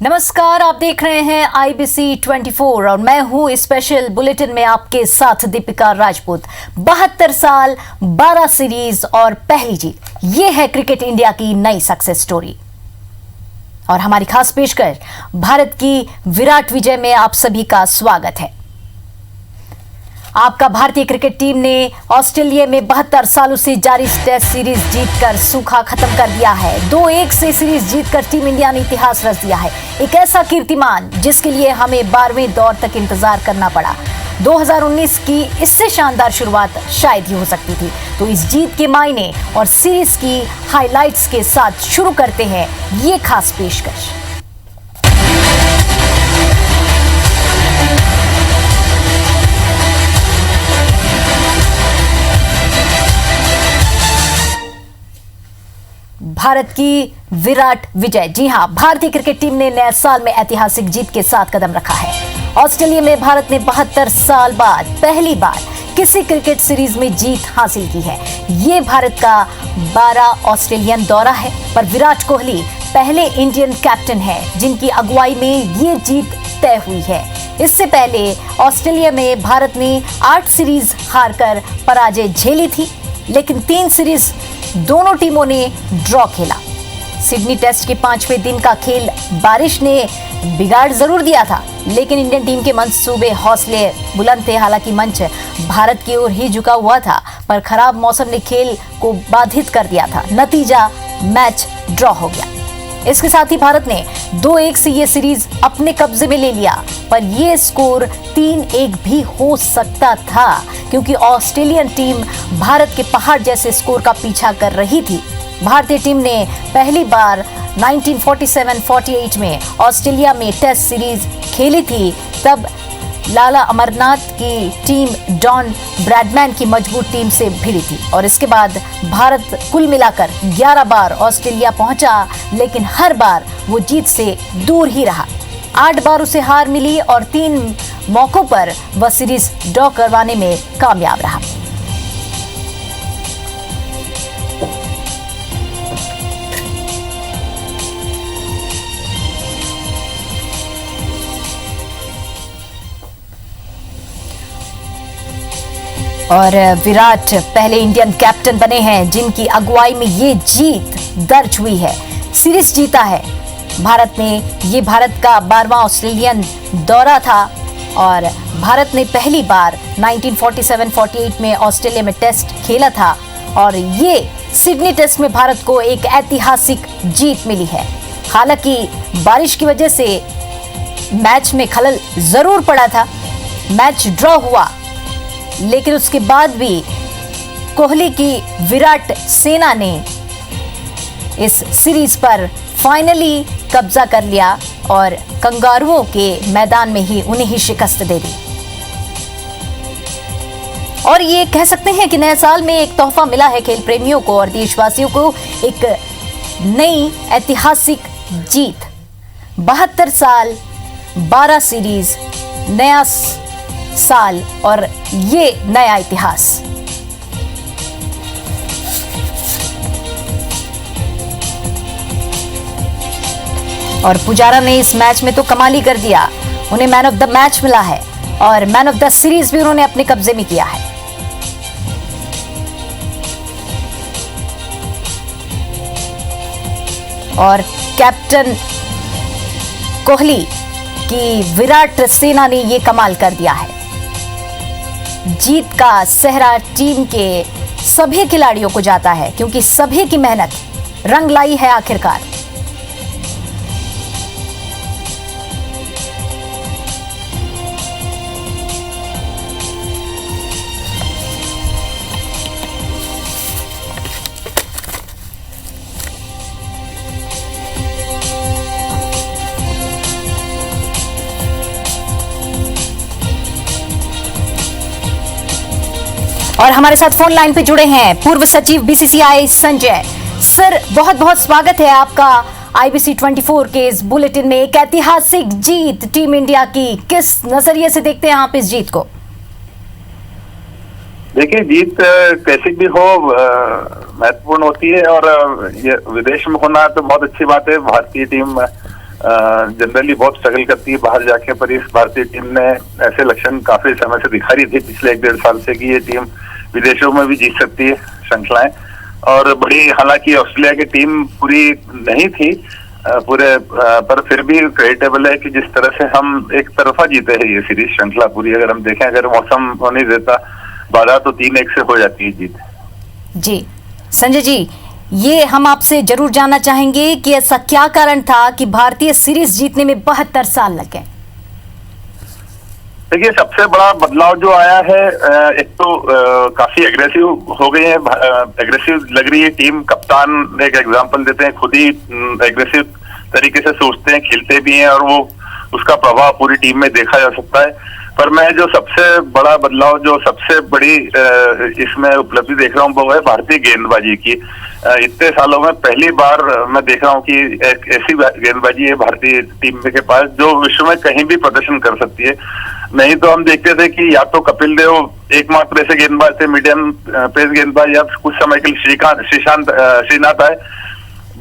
नमस्कार, आप देख रहे हैं IBC 24 और मैं हूं स्पेशल बुलेटिन में आपके साथ दीपिका राजपूत। 72 साल, 12 सीरीज और पहली जीत, ये है क्रिकेट इंडिया की नई सक्सेस स्टोरी। और हमारी खास पेशकश भारत की विराट विजय में आप सभी का स्वागत है। आपका भारतीय क्रिकेट टीम ने ऑस्ट्रेलिया में 72 सालों से जारी टेस्ट सीरीज जीतकर सूखा खत्म कर दिया है। 2-1 से सीरीज जीतकर टीम इंडिया ने इतिहास रच दिया है। एक ऐसा कीर्तिमान जिसके लिए हमें 12वें दौर तक इंतजार करना पड़ा। 2019 की इससे शानदार शुरुआत शायद ही हो सकती थी। तो इस जीत के मायने और सीरीज की हाइलाइट्स के साथ शुरू करते हैं ये खास पेशकश। भारत की विराट विजय। जी हां, भारतीय क्रिकेट टीम ने नए साल में ऐतिहासिक जीत के साथ कदम रखा है। ऑस्ट्रेलिया में भारत ने 72 साल बाद पहली बार किसी क्रिकेट सीरीज में जीत हासिल की है। ये भारत का 12 ऑस्ट्रेलियन दौरा है, पर विराट कोहली पहले इंडियन कैप्टन है जिनकी अगुवाई में ये जीत तय हुई है। इससे पहले ऑस्ट्रेलिया में भारत ने 8 सीरीज हारकर पराजय झेली थी, लेकिन 3 सीरीज दोनों टीमों ने ड्रॉ खेला। सिडनी टेस्ट के 5वें दिन का खेल बारिश ने बिगाड़ जरूर दिया था, लेकिन इंडियन टीम के मंसूबे हौसले बुलंद थे। हालांकि मंच भारत की ओर ही झुका हुआ था, पर खराब मौसम ने खेल को बाधित कर दिया था। नतीजा मैच ड्रॉ हो गया। इसके साथ ही भारत ने 2-1 से ये सीरीज अपने कब्जे में ले लिया, पर यह स्कोर 3-1 भी हो सकता था, क्योंकि ऑस्ट्रेलियन टीम भारत के पहाड़ जैसे स्कोर का पीछा कर रही थी। भारतीय टीम ने पहली बार 1947-48 में ऑस्ट्रेलिया में टेस्ट सीरीज खेली थी। तब लाला अमरनाथ की टीम डॉन ब्रैडमैन की मजबूत टीम से भिड़ी थी, और इसके बाद भारत कुल मिलाकर 11 बार ऑस्ट्रेलिया पहुंचा, लेकिन हर बार वो जीत से दूर ही रहा। 8 बार उसे हार मिली और 3 मौकों पर वह सीरीज ड्रॉ करवाने में कामयाब रहा। और विराट पहले इंडियन कैप्टन बने हैं जिनकी अगुवाई में ये जीत दर्ज हुई है। सीरीज जीता है भारत ने। ये भारत का 12वां ऑस्ट्रेलियन दौरा था और भारत ने पहली बार 1947-48 में ऑस्ट्रेलिया में टेस्ट खेला था, और ये सिडनी टेस्ट में भारत को एक ऐतिहासिक जीत मिली है। हालांकि बारिश की वजह से मैच में खलल जरूर पड़ा था, मैच ड्रॉ हुआ, लेकिन उसके बाद भी कोहली की विराट सेना ने इस सीरीज पर फाइनली कब्जा कर लिया और कंगारुओं के मैदान में ही उन्हें ही शिकस्त दे दी। और ये कह सकते हैं कि नए साल में एक तोहफा मिला है खेल प्रेमियों को और देशवासियों को, एक नई ऐतिहासिक जीत। 72 साल, 12 सीरीज, नया साल और ये नया इतिहास। और पुजारा ने इस मैच में तो कमाल ही कर दिया। उन्हें मैन ऑफ द मैच मिला है और मैन ऑफ द सीरीज भी उन्होंने अपने कब्जे में किया है। और कैप्टन कोहली की विराट सेना ने यह कमाल कर दिया है। जीत का सेहरा टीम के सभी खिलाड़ियों को जाता है, क्योंकि सभी की मेहनत रंग लाई है आखिरकार। और हमारे साथ फोन लाइन पे जुड़े हैं पूर्व सचिव BCCI संजय सर। बहुत बहुत स्वागत है आपका IBC 24 के इस बुलेटिन में। एक ऐतिहासिक जीत टीम इंडिया की, किस नजरिए से देखते हैं आप इस जीत को? देखिए, जीत कैसी भी हो महत्वपूर्ण होती है, और ये विदेश में होना तो बहुत अच्छी बात है। भारतीय टीम जनरली बहुत स्ट्रगल करती है बाहर जाके, पर इस भारतीय टीम ने ऐसे लक्षण काफी समय से दिखा रही थी पिछले 1-1.5 साल से कि ये टीम विदेशों में भी जीत सकती है श्रृंखलाएं। और बड़ी, हालांकि ऑस्ट्रेलिया की टीम पूरी नहीं थी पर फिर भी क्रेडिटेबल है कि जिस तरह से हम एक तरफा जीते हैं ये सीरीज श्रृंखला पूरी। अगर हम देखें, अगर मौसम होने देता बाधा तो 3-1 से हो जाती है जीत। जी संजय जी, ये हम आपसे जरूर जानना चाहेंगे कि ऐसा क्या कारण था कि भारतीय सीरीज जीतने में 72 साल लग गए। देखिए, सबसे बड़ा बदलाव जो आया है, एक तो काफी एग्रेसिव हो गई है, एग्रेसिव लग रही है टीम। कप्तान एक एग्जांपल देते हैं, खुद ही एग्रेसिव तरीके से सोचते हैं, खेलते भी हैं, और वो उसका प्रभाव पूरी टीम में देखा जा सकता है। पर मैं जो सबसे बड़ा बदलाव, जो सबसे बड़ी इसमें उपलब्धि देख रहा हूँ वो है भारतीय गेंदबाजी की। इतने सालों में पहली बार मैं देख रहा हूँ कि एक ऐसी गेंदबाजी है भारतीय टीम के पास जो विश्व में कहीं भी प्रदर्शन कर सकती है। नहीं तो हम देखते थे कि या तो कपिल देव एकमात्र ऐसे गेंदबाज थे, मीडियम पेस गेंदबाज, या कुछ समय के लिए श्रीनाथ आए,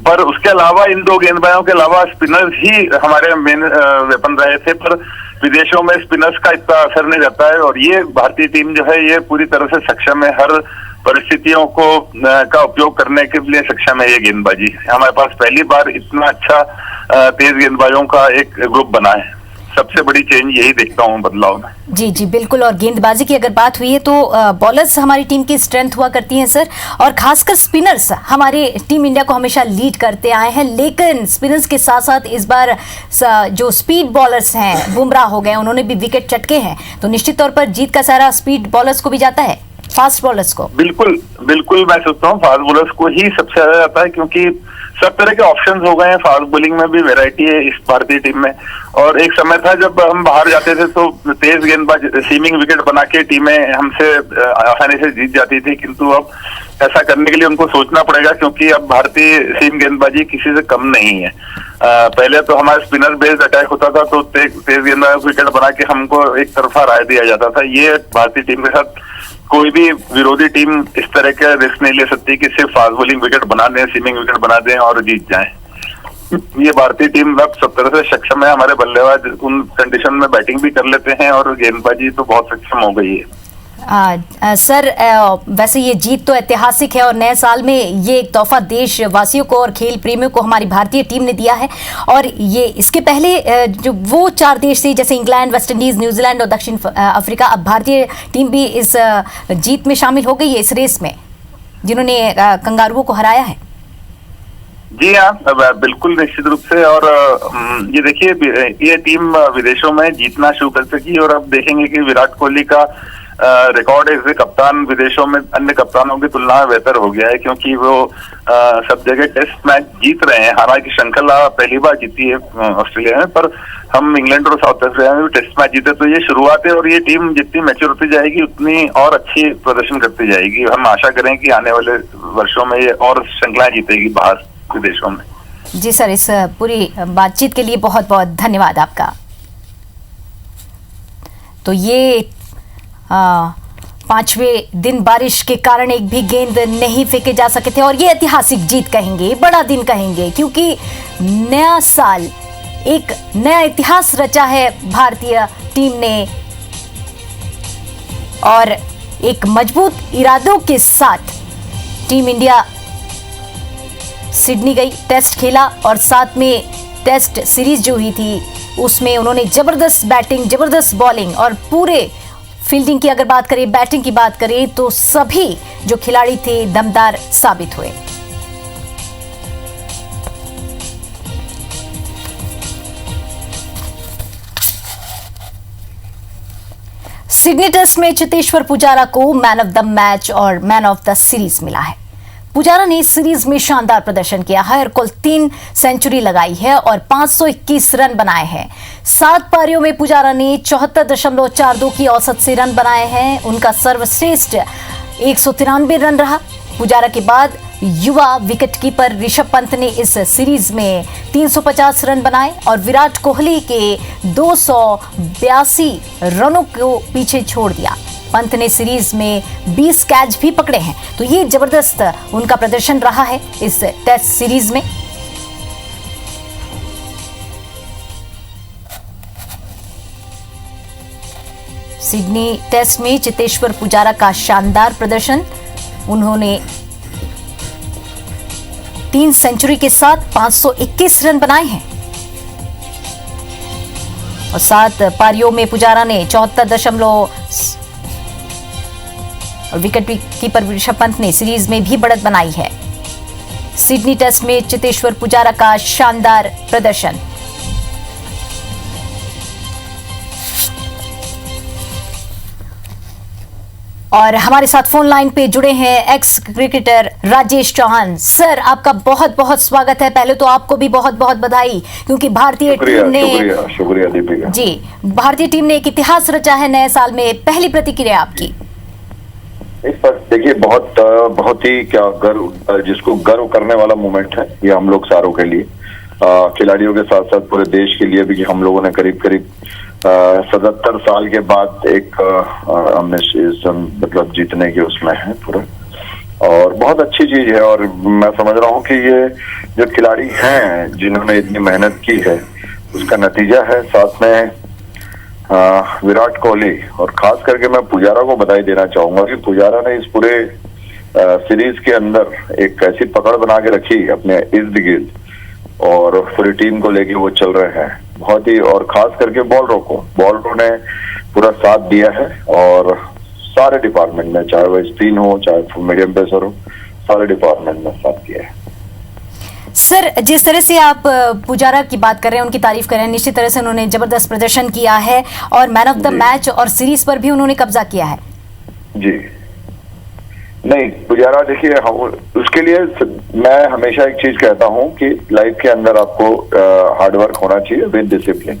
पर उसके अलावा इन दो गेंदबाजों के अलावा स्पिनर्स ही हमारे मेन वेपन रहे थे। पर विदेशों में स्पिनर्स का इतना असर नहीं रहता है, और ये भारतीय टीम जो है ये पूरी तरह से सक्षम है, हर परिस्थितियों को का उपयोग करने के लिए सक्षम है। ये गेंदबाजी हमारे पास पहली बार इतना अच्छा तेज गेंदबाजों का एक ग्रुप बना है। सबसे बड़ी चेंज यही देखता हूँ बदलाव में। जी जी बिल्कुल। और गेंदबाजी की अगर बात हुई है तो बॉलर्स हमारी टीम की स्ट्रेंथ हुआ करती हैं सर, और खासकर स्पिनर्स हमारे टीम इंडिया को हमेशा लीड करते आए हैं। लेकिन स्पिनर्स के साथ साथ इस बार जो स्पीड बॉलर्स हैं, बुमराह हो गए, उन्होंने भी विकेट चटके हैं, तो निश्चित तौर पर जीत का सारा स्पीड बॉलर्स को भी जाता है, फास्ट बॉलर्स को। बिल्कुल बिल्कुल, मैं सोचता हूँ फास्ट बॉलर्स को ही सबसे ज्यादा जाता है, क्योंकि सब तरह के ऑप्शंस हो गए हैं। फास्ट बॉलिंग में भी वैरायटी है इस भारतीय टीम में। और एक समय था जब हम बाहर जाते थे तो तेज गेंदबाज सीमिंग विकेट बना के टीमें हमसे आसानी से जीत जाती थी, किंतु अब ऐसा करने के लिए उनको सोचना पड़ेगा, क्योंकि अब भारतीय सीम गेंदबाजी किसी से कम नहीं है। पहले तो हमारा स्पिनर बेस्ड अटैक होता था, तो तेज गेंदबाज विकेट बना के हमको एक तरफा राय दिया जाता था। ये भारतीय टीम के साथ कोई भी विरोधी टीम इस तरह के रिस्क नहीं ले सकती कि सिर्फ फास्ट बॉलिंग विकेट बना दें, सीमिंग विकेट बना दें और जीत जाएं। ये भारतीय टीम अब सब तरह से सक्षम है। हमारे बल्लेबाज उन कंडीशन में बैटिंग भी कर लेते हैं, और गेंदबाजी तो बहुत सक्षम हो गई है। सर वैसे ये जीत तो ऐतिहासिक है, और नए साल में ये एक तोहफा देशवासियों को और खेल प्रेमियों को हमारी भारतीय टीम ने दिया है। और ये इसके पहले जो वो 4 देश थे, जैसे इंग्लैंड, वेस्ट इंडीज, न्यूजीलैंड और दक्षिण अफ्रीका, अब भारतीय टीम भी इस जीत में शामिल हो गई है, इस रेस में, जिन्होंने कंगारुओं को हराया है। जी हाँ, बिल्कुल निश्चित रूप से। और ये देखिए, ये टीम विदेशों में जीतना शुरू कर सकी, और अब देखेंगे कि विराट कोहली का रिकॉर्ड एज ए कप्तान विदेशों में अन्य कप्तानों की तुलना में बेहतर हो गया है, क्योंकि वो सब जगह टेस्ट मैच जीत रहे हैं। हालांकि श्रृंखला पहली बार जीती है ऑस्ट्रेलिया में, पर हम इंग्लैंड और साउथ अफ्रीका में भी टेस्ट मैच जीते, तो ये शुरुआत है। और ये टीम जितनी मैच्योर होती जाएगी उतनी और अच्छी प्रदर्शन करती जाएगी। हम आशा करें कि आने वाले वर्षों में ये और श्रृंखलाएं जीतेगी बाहर विदेशों में। जी सर, इस पूरी बातचीत के लिए बहुत बहुत धन्यवाद आपका। तो ये 5वें दिन बारिश के कारण एक भी गेंद नहीं फेंके जा सके थे, और ये ऐतिहासिक जीत कहेंगे, बड़ा दिन कहेंगे, क्योंकि नया साल, एक नया इतिहास रचा है भारतीय टीम ने, और एक मजबूत इरादों के साथ टीम इंडिया सिडनी गई, टेस्ट खेला, और साथ में टेस्ट सीरीज जो हुई थी उसमें उन्होंने जबरदस्त बैटिंग, जबरदस्त बॉलिंग, और पूरे फील्डिंग की अगर बात करें, बैटिंग की बात करें, तो सभी जो खिलाड़ी थे दमदार साबित हुए। सिडनी टेस्ट में चेतेश्वर पुजारा को मैन ऑफ द मैच और मैन ऑफ द सीरीज मिला है। पुजारा ने सीरीज में शानदार प्रदर्शन किया है और कुल 3 सेंचुरी लगाई है और 521 रन बनाए हैं। 7 पारियों में पुजारा ने 74.42 की औसत से रन बनाए हैं। उनका सर्वश्रेष्ठ 193 रन रहा। पुजारा के बाद युवा विकेटकीपर ऋषभ पंत ने इस सीरीज में 350 रन बनाए और विराट कोहली के 282 रनों को पीछे छोड़ दिया। पंत ने सीरीज में 20 कैच भी पकड़े हैं, तो ये जबरदस्त उनका प्रदर्शन रहा है इस टेस्ट सीरीज में। सिडनी टेस्ट में चेतेश्वर पुजारा का शानदार प्रदर्शन। उन्होंने 3 सेंचुरी के साथ 521 रन बनाए हैं और 7 पारियों में पुजारा ने 74 और विकेट कीपर ऋषभ पंत ने सीरीज में भी बढ़त बनाई है। सिडनी टेस्ट में चेतेश्वर पुजारा का शानदार प्रदर्शन। और हमारे साथ फोन लाइन पे जुड़े हैं ex cricketer Rajesh Chauhan. Sir, आपका बहुत बहुत स्वागत है। पहले तो आपको भी बहुत बहुत बधाई, क्योंकि भारतीय टीम ने शुक्रिया दीपिका जी, भारतीय टीम ने एक इतिहास रचा है नए साल में। पहली प्रतिक्रिया आपकी? इस पर देखिए, बहुत ही क्या गर्व, जिसको गर्व करने वाला मोमेंट है ये हम लोग सारों के लिए, खिलाड़ियों के साथ साथ पूरे देश के लिए भी, कि हम लोगों ने करीब करीब 77 साल के बाद एक हमने मतलब जीतने के उसमें है पूरा, और बहुत अच्छी चीज है। और मैं समझ रहा हूँ कि ये जो खिलाड़ी हैं जिन्होंने इतनी मेहनत की है उसका नतीजा है। साथ में विराट कोहली, और खास करके मैं पुजारा को बधाई देना चाहूंगा कि पुजारा ने इस पूरे सीरीज के अंदर एक ऐसी पकड़ बना के रखी अपने इर्द गिर्द, और पूरी टीम को लेके वो चल रहे हैं बहुत ही। और खास करके बॉलरों ने पूरा साथ दिया है, और सारे डिपार्टमेंट में, चाहे वो स्पिन हो चाहे मीडियम पेसर हो, सारे डिपार्टमेंट में साथ दिया है। सर, जिस तरह से आप पुजारा की बात कर रहे हैं, उनकी तारीफ कर रहे हैं, निश्चित तरह से उन्होंने जबरदस्त प्रदर्शन किया है और मैन ऑफ द मैच और सीरीज पर भी उन्होंने कब्जा किया है। जी नहीं, पुजारा देखिए, उसके लिए मैं हमेशा एक चीज कहता हूं कि लाइफ के अंदर आपको हार्डवर्क होना चाहिए विद डिसिप्लिन,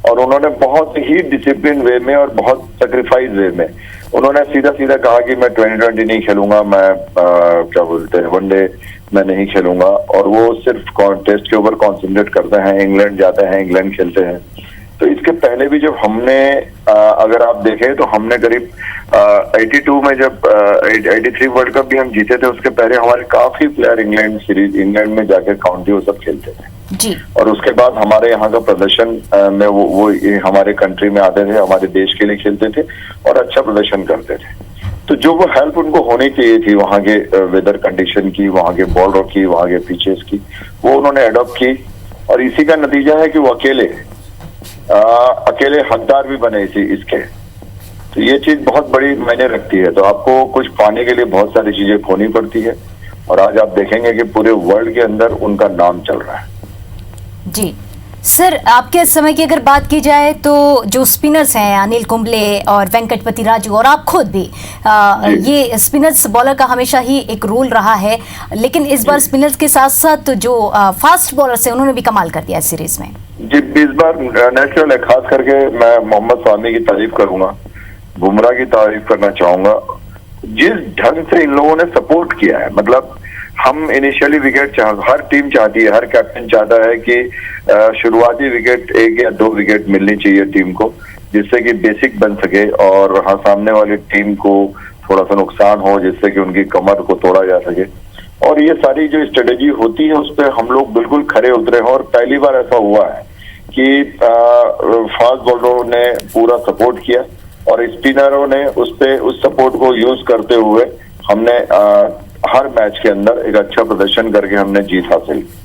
और उन्होंने बहुत ही डिसिप्लिन वे में और बहुत सेक्रीफाइस वे में उन्होंने सीधा सीधा कहा कि मैं 2020 नहीं खेलूंगा, मैं क्या बोलते हैं वनडे मैं नहीं खेलूंगा, और वो सिर्फ टेस्ट के ऊपर कॉन्सेंट्रेट करते हैं। इंग्लैंड जाते हैं, इंग्लैंड खेलते हैं। तो इसके पहले भी जब हमने अगर आप देखें तो हमने करीब 82 में जब 83 वर्ल्ड कप भी हम जीते थे, उसके पहले हमारे काफी प्लेयर इंग्लैंड में जाकर काउंटी वो सब खेलते थे जी। और उसके बाद हमारे यहाँ का प्रदर्शन में वो हमारे कंट्री में आते थे, हमारे देश के लिए खेलते थे और अच्छा प्रदर्शन करते थे। तो जो वो हेल्प उनको होनी चाहिए थी वहाँ के वेदर कंडीशन की, वहाँ के बॉलरों की, वहाँ के पिचेस की, वो उन्होंने अडॉप्ट की, और इसी का नतीजा है कि वो अकेले हकदार भी बने इसके। तो ये चीज बहुत बड़ी मायने रखती है। तो आपको कुछ पाने के लिए बहुत सारी चीजें खोनी पड़ती है, और आज आप देखेंगे कि पूरे वर्ल्ड के अंदर उनका नाम चल रहा है। जी सर, आपके समय की अगर बात की जाए तो जो स्पिनर्स हैं अनिल कुंबले और वेंकटपति राजू और आप खुद भी ये स्पिनर्स बॉलर का हमेशा ही एक रोल रहा है, लेकिन इस बार स्पिनर्स के साथ साथ जो फास्ट बॉलर्स हैं उन्होंने भी कमाल कर दिया सीरीज में। जी, इस बार नेचुरल है। खास करके मैं मोहम्मद सामी की तारीफ करूंगा, बुमराह की तारीफ करना चाहूंगा। जिस ढंग से इन लोगों ने सपोर्ट किया है, मतलब हम इनिशियली विकेट हर टीम चाहती है, हर कैप्टन चाहता है कि शुरुआती विकेट 1 या 2 विकेट मिलनी चाहिए टीम को, जिससे कि बेसिक बन सके और हाँ सामने वाली टीम को थोड़ा सा नुकसान हो, जिससे कि उनकी कमर को तोड़ा जा सके। और ये सारी जो स्ट्रेटेजी होती है उस पर हम लोग बिल्कुल खरे उतरे हैं, और पहली बार ऐसा हुआ है कि फास्ट बॉलरों ने पूरा सपोर्ट किया और स्पिनरों ने उस सपोर्ट को यूज करते हुए हमने हर मैच के अंदर एक अच्छा प्रदर्शन करके हमने जीत हासिल की।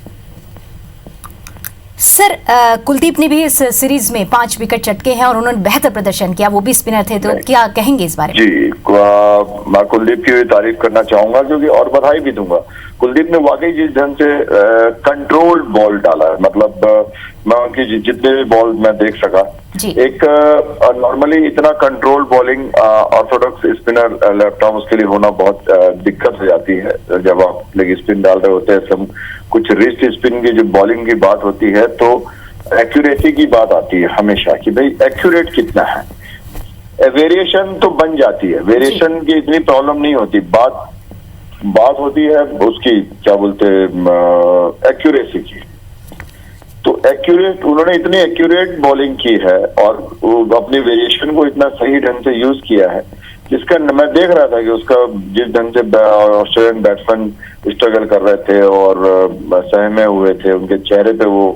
सर, कुलदीप ने भी इस सीरीज में 5 विकेट चटके हैं और उन्होंने बेहतर प्रदर्शन किया, वो भी स्पिनर थे, तो क्या कहेंगे इस बारे में? जी, मैं कुलदीप की भी तारीफ करना चाहूंगा, क्योंकि और बधाई भी दूंगा। कुलदीप ने वाकई जिस ढंग से कंट्रोल्ड बॉल डाला है, मतलब मैं उनकी जितने भी बॉल मैं देख सका, एक नॉर्मली इतना control bowling Orthodox spinner left arm उसके लिए होना बहुत दिक्कत हो जाती है। जब आप लेग स्पिन डाल रहे होते हैं, सब कुछ रिस्ट स्पिन की जो बॉलिंग की बात होती है, तो एक्यूरेसी की बात आती है हमेशा कि भाई एक्यूरेट कितना है। वेरिएशन तो बन जाती है, वेरिएशन की इतनी प्रॉब्लम नहीं होती, बात होती है उसकी क्या बोलते हैं एक्यूरेसी की। तो एक्यूरेट, उन्होंने इतनी एक्यूरेट बॉलिंग की है और अपनी वेरिएशन को इतना सही ढंग से यूज किया है, जिसका मैं देख रहा था कि उसका जिस ढंग से ऑस्ट्रेलियन बैट्समैन स्ट्रगल कर रहे थे और सहमे हुए थे, उनके चेहरे पे वो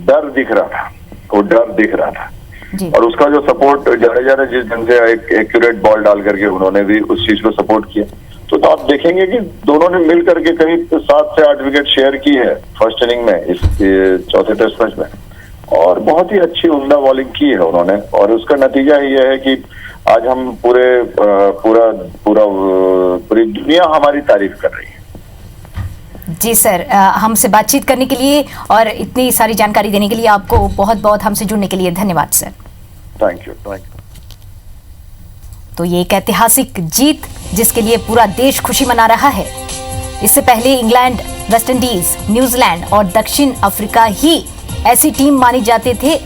डर दिख रहा था, वो डर दिख रहा था। जी। और उसका जो सपोर्ट जडेजा ने जिस ढंग से एक एक्यूरेट बॉल डाल करके उन्होंने भी उस चीज को सपोर्ट किया, तो आप देखेंगे कि दोनों ने मिल करके करीब 7 से 8 विकेट शेयर की है फर्स्ट इनिंग में, इस चौथे टेस्ट मैच में, और बहुत ही अच्छी उम्दा बॉलिंग की है उन्होंने। और उसका नतीजा ही यह है कि आज हम पूरी दुनिया हमारी तारीफ कर रही है। जी सर, हमसे बातचीत करने के लिए और इतनी सारी जानकारी देने के लिए आपको बहुत बहुत हमसे जुड़ने के लिए धन्यवाद सर। Thank you. तो ये एक ऐतिहासिक जीत जिसके लिए पूरा देश खुशी मना रहा है। इससे पहले इंग्लैंड, वेस्ट इंडीज, न्यूजीलैंड और दक्षिण अफ्रीका ही ऐसी टीम माने जाते थे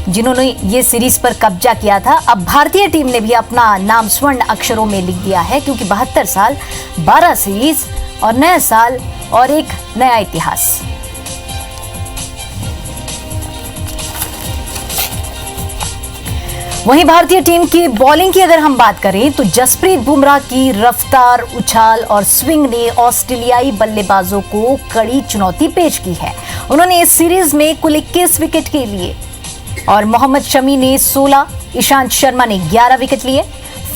जिन्होंने ये सीरीज पर कब्जा किया था। अब भारतीय टीम ने भी अपना नाम स्वर्ण अक्षरों में लिख दिया है, क्योंकि 72 साल, 12 सीरीज और नया साल और एक नया इतिहास। वहीं भारतीय टीम की बॉलिंग की अगर हम बात करें तो जसप्रीत बुमराह की रफ्तार, उछाल और स्विंग ने ऑस्ट्रेलियाई बल्लेबाजों को कड़ी चुनौती पेश की है। उन्होंने इस सीरीज में कुल 21 विकेट के लिए और मोहम्मद शमी ने 16, ईशांत शर्मा ने 11 विकेट लिए।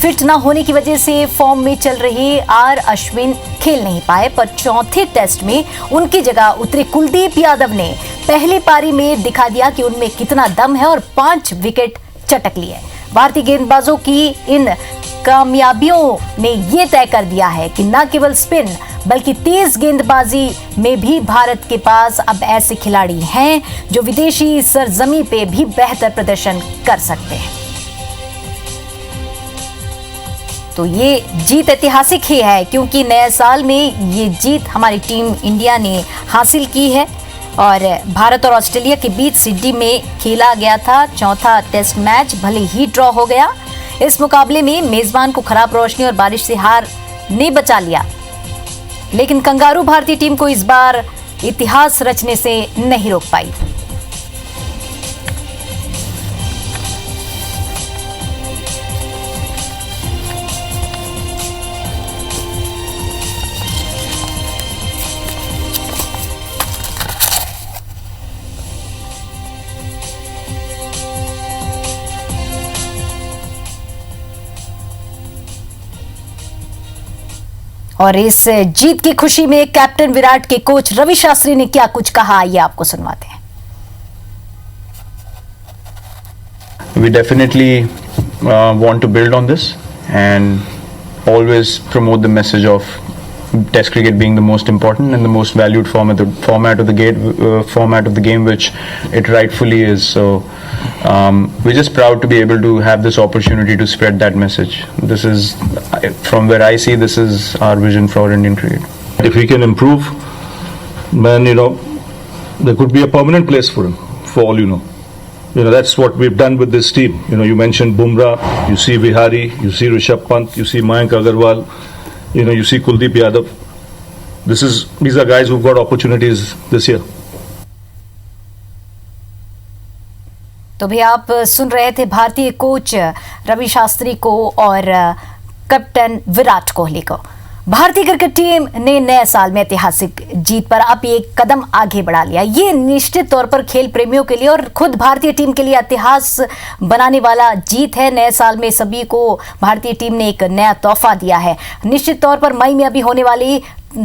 फिट न होने की वजह से फॉर्म में चल रहे आर अश्विन खेल नहीं पाए, पर चौथे टेस्ट में उनकी जगह उतरे कुलदीप यादव ने पहली पारी में दिखा दिया कि उनमें कितना दम है और 5 विकेट चटक लिए। भारतीय गेंदबाजों की इन कामयाबियों ने यह तय कर दिया है कि न केवल स्पिन बल्कि तेज गेंदबाजी में भी भारत के पास अब ऐसे खिलाड़ी हैं जो विदेशी सरजमी पे भी बेहतर प्रदर्शन कर सकते हैं। तो ये जीत ऐतिहासिक ही है, क्योंकि नए साल में ये जीत हमारी टीम इंडिया ने हासिल की है। और भारत और ऑस्ट्रेलिया के बीच सिडनी में खेला गया था चौथा टेस्ट मैच, भले ही ड्रॉ हो गया। इस मुकाबले में मेजबान को खराब रोशनी और बारिश से हार ने बचा लिया, लेकिन कंगारू भारतीय टीम को इस बार इतिहास रचने से नहीं रोक पाई। और इस जीत की खुशी में कैप्टन विराट के कोच रवि शास्त्री ने क्या कुछ कहा, ये आपको सुनवाते हैं। We definitely want to build on this and always promote the message of Test cricket being the most important and the most valued format of the game, which it rightfully is. So we're just proud to be able to have this opportunity to spread that message. This is, from where I see, this is our vision for Indian cricket. If we can improve, then there could be a permanent place for him. For all you know, that's what we've done with this team. You mentioned Bumrah, you see Vihari, you see Rishabh Pant, you see Mayank Agarwal, you see Kuldeep Yadav. These are guys who've got opportunities this year. तो भी आप सुन रहे थे भारतीय coach Ravi Shastri को और captain Virat Kohli को। भारतीय क्रिकेट टीम ने नए साल में ऐतिहासिक जीत पर अब एक कदम आगे बढ़ा लिया। ये निश्चित तौर पर खेल प्रेमियों के लिए और खुद भारतीय टीम के लिए इतिहास बनाने वाला जीत है। नए साल में सभी को भारतीय टीम ने एक नया तोहफा दिया है। निश्चित तौर पर मई में अभी होने वाली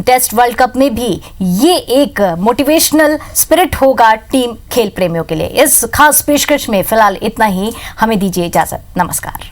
टेस्ट वर्ल्ड कप में भी ये एक मोटिवेशनल स्पिरिट होगा टीम खेल प्रेमियों के लिए। इस खास पेशकश में फिलहाल इतना ही। हमें दीजिए इजाजत। नमस्कार।